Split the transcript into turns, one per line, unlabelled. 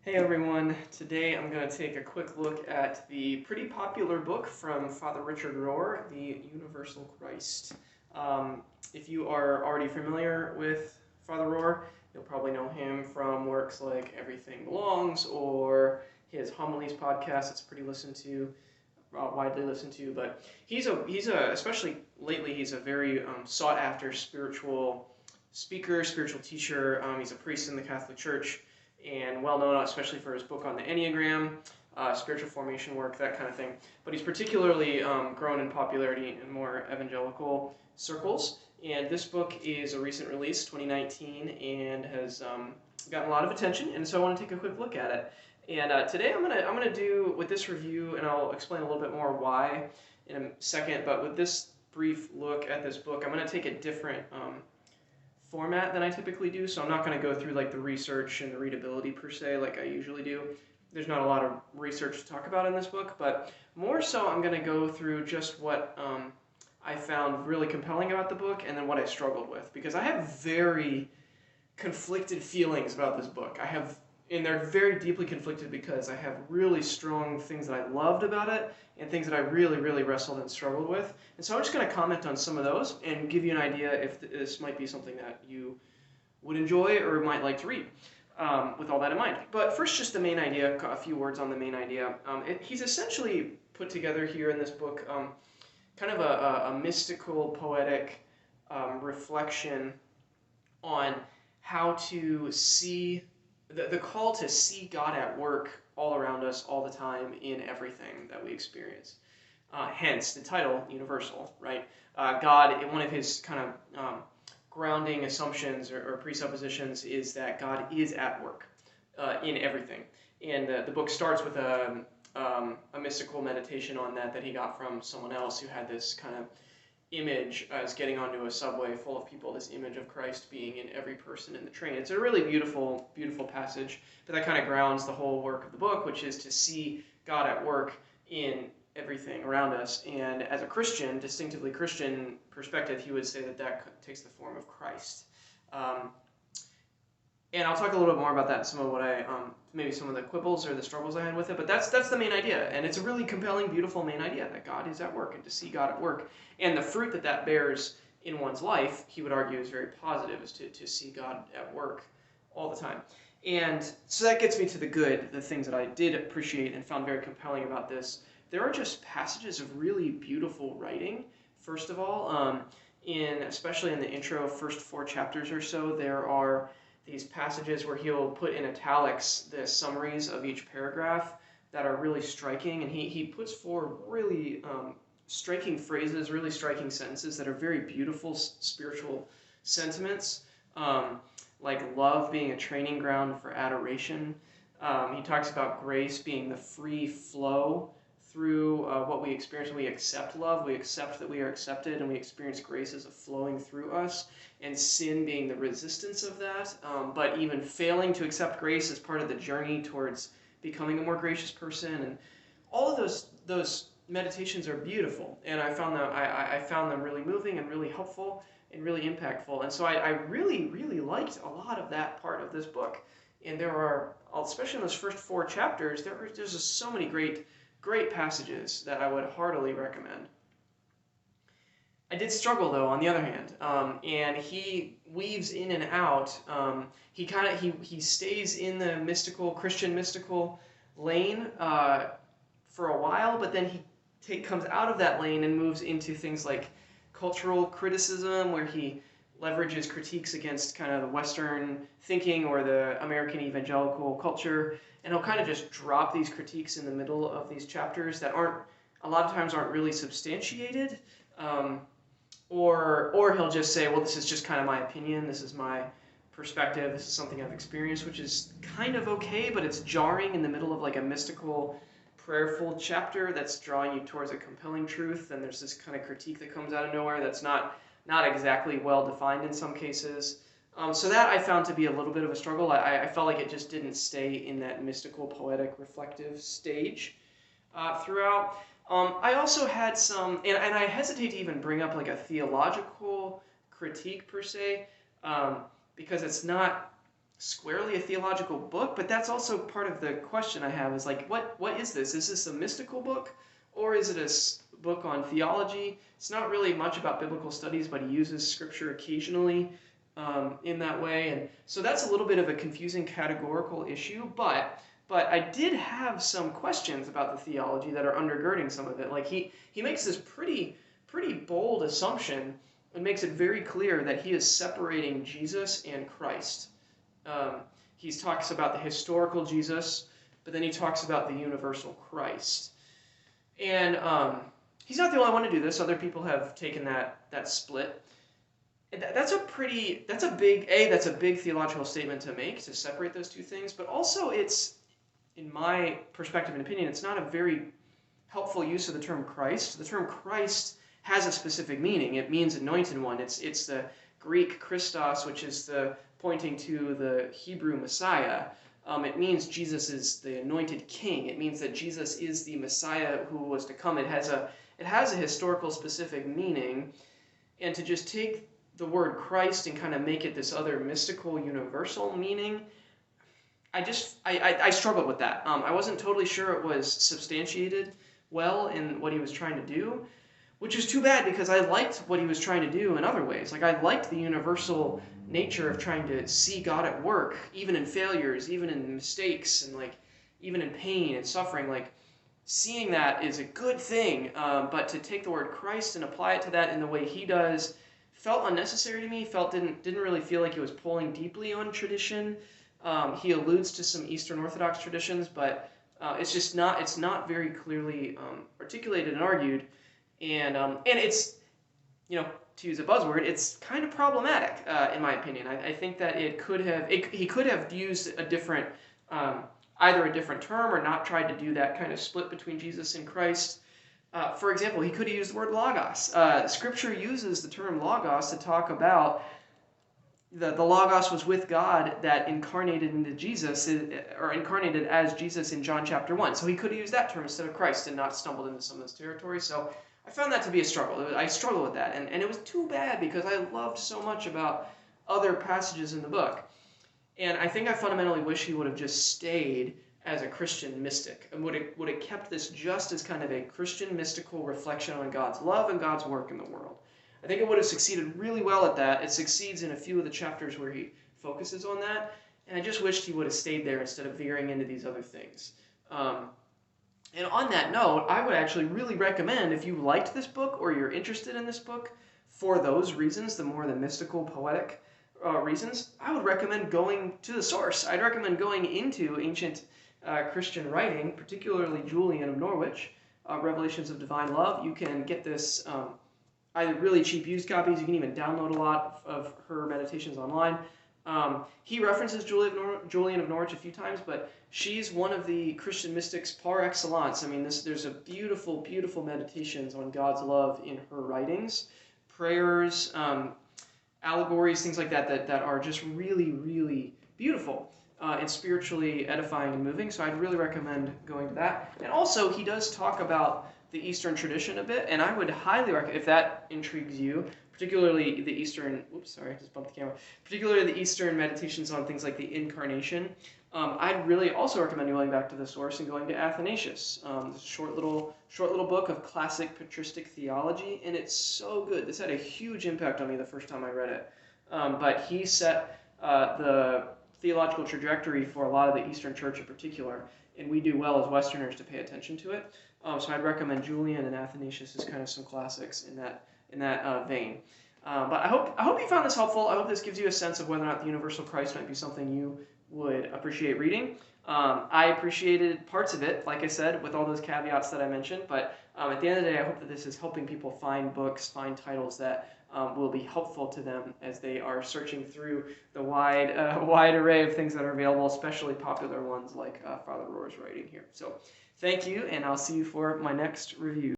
Hey everyone, today I'm going to take a quick look at the pretty popular book from Father Rohr, The Universal Christ. If you are already familiar with Father Rohr, you'll probably know him from works like Everything Belongs or his Homilies podcast. It's pretty widely listened to, but he's a especially lately he's a very sought after spiritual speaker, spiritual teacher. He's a priest in the Catholic Church and well known especially for his book on the Enneagram, spiritual formation work, that kind of thing. But he's particularly grown in popularity in more evangelical circles. And this book is a recent release, 2019, and has gotten a lot of attention. And so I want to take a quick look at it. And today I'm gonna do with this review, and I'll explain a little bit more why in a second. But with this brief look at this book, I'm gonna take a different format than I typically do, so I'm not going to go through like the research and the readability per se like I usually do. There's not a lot of research to talk about in this book, but more so I'm going to go through just what I found really compelling about the book and then what I struggled with, because I have very conflicted feelings about this book. And they're very deeply conflicted because I have really strong things that I loved about it and things that I really, really wrestled and struggled with. And so I'm just going to comment on some of those and give you an idea if this might be something that you would enjoy or might like to read with all that in mind. But first, just the main idea, a few words on the main idea. He's essentially put together here in this book kind of a mystical, poetic reflection on how to see the call to see God at work all around us all the time in everything that we experience. Hence the title, Universal, right? God, one of his kind of grounding assumptions or presuppositions is that God is at work in everything. And the book starts with a mystical meditation on that he got from someone else who had this kind of image as getting onto a subway full of people, this image of Christ being in every person in the train. It's a really beautiful, beautiful passage, but that kind of grounds the whole work of the book, which is to see God at work in everything around us. And as a Christian, distinctively Christian perspective, he would say that takes the form of Christ. And I'll talk a little bit more about that and some of what maybe some of the quibbles or the struggles I had with it, but that's the main idea. And it's a really compelling, beautiful main idea that God is at work and to see God at work. And the fruit that bears in one's life, he would argue, is very positive, is to see God at work all the time. And so that gets me to the things that I did appreciate and found very compelling about this. There are just passages of really beautiful writing. First of all, especially in the intro, first 4 chapters or so, there are these passages where he'll put in italics the summaries of each paragraph that are really striking, and he puts forward really striking phrases, really striking sentences that are very beautiful spiritual sentiments, like love being a training ground for adoration. He talks about grace being the free flow through what we experience when we accept love. We accept that we are accepted, and we experience grace as a flowing through us, and sin being the resistance of that. But even failing to accept grace as part of the journey towards becoming a more gracious person. And all of those meditations are beautiful, and I found them really moving and really helpful and really impactful. And so I really, really liked a lot of that part of this book. And there are, especially in those first 4 chapters, there's just so many great passages that I would heartily recommend. I did struggle, though, on the other hand, and he weaves in and out. He stays in the Christian mystical lane for a while, but then he comes out of that lane and moves into things like cultural criticism, where he leverages critiques against kind of the Western thinking or the American evangelical culture, and he'll kind of just drop these critiques in the middle of these chapters that a lot of times aren't really substantiated, or he'll just say, well, this is just kind of my opinion, this is my perspective, this is something I've experienced, which is kind of okay, but it's jarring in the middle of like a mystical, prayerful chapter that's drawing you towards a compelling truth, and there's this kind of critique that comes out of nowhere that's not exactly well defined in some cases. So that I found to be a little bit of a struggle. I felt like it just didn't stay in that mystical, poetic, reflective stage throughout. I also had some, and I hesitate to even bring up like a theological critique per se, because it's not squarely a theological book, but that's also part of the question I have is like, what is this? Is this a mystical book, or is it a book on theology? It's not really much about biblical studies, but he uses scripture occasionally in that way, and so that's a little bit of a confusing categorical issue, but I did have some questions about the theology that are undergirding some of it. Like he makes this pretty bold assumption and makes it very clear that he is separating Jesus and Christ. He talks about the historical Jesus, but then he talks about the universal Christ. And he's not the only one to do this. Other people have taken that split. That's a big theological statement to make, to separate those two things. But also, it's, in my perspective and opinion, it's not a very helpful use of the term Christ. The term Christ has a specific meaning. It means anointed one. It's the Greek Christos, which is the pointing to the Hebrew Messiah. It means Jesus is the anointed king. It means that Jesus is the Messiah who was to come. It has a historical specific meaning, and to just take the word Christ and kind of make it this other mystical universal meaning, I struggled with that. I wasn't totally sure it was substantiated well in what he was trying to do, which is too bad because I liked what he was trying to do in other ways. Like I liked the universal nature of trying to see God at work, even in failures, even in mistakes, and like even in pain and suffering. Like seeing that is a good thing, but to take the word Christ and apply it to that in the way he does felt unnecessary to me. Didn't really feel like it was pulling deeply on tradition. He alludes to some Eastern Orthodox traditions, but it's not very clearly articulated and argued, and it's, to use a buzzword, it's kind of problematic in my opinion. I think that he could have used a different either a different term or not tried to do that kind of split between Jesus and Christ. For example, he could have used the word logos. Scripture uses the term logos to talk about the logos was with God that incarnated into Jesus, or incarnated as Jesus in John chapter 1. So he could have used that term instead of Christ and not stumbled into some of this territory. So I found that to be a struggle. I struggled with that, and it was too bad because I loved so much about other passages in the book. And I think I fundamentally wish he would have just stayed as a Christian mystic and would have kept this just as kind of a Christian mystical reflection on God's love and God's work in the world. I think it would have succeeded really well at that. It succeeds in a few of the chapters where he focuses on that, and I just wished he would have stayed there instead of veering into these other things. And on that note, I would actually really recommend, if you liked this book or you're interested in this book for those reasons, the more the mystical, poetic reasons, I would recommend going to the source. I'd recommend going into ancient Christian writing, particularly Julian of Norwich, Revelations of Divine Love. You can get this either really cheap used copies. You can even download a lot of her meditations online. He references Julian of Norwich a few times, but she's one of the Christian mystics par excellence. I mean, there's a beautiful, beautiful meditations on God's love in her writings, prayers, allegories, things like that are just really, really beautiful and spiritually edifying and moving. So I'd really recommend going to that. And also, he does talk about the Eastern tradition a bit, and I would highly recommend, if that intrigues you, particularly the Eastern, particularly the Eastern meditations on things like the Incarnation. I'd really also recommend going back to the source and going to Athanasius. This short little book of classic patristic theology, and it's so good. This had a huge impact on me the first time I read it. But he set the theological trajectory for a lot of the Eastern Church in particular, and we do well as Westerners to pay attention to it. So I'd recommend Julian and Athanasius as kind of some classics in that vein. But I hope you found this helpful. I hope this gives you a sense of whether or not the universal Christ might be something you would appreciate reading. I appreciated parts of it, like I said, with all those caveats that I mentioned. But at the end of the day, I hope that this is helping people find books, find titles that will be helpful to them as they are searching through the wide array of things that are available, especially popular ones like Father Rohr's writing here. So thank you, and I'll see you for my next review.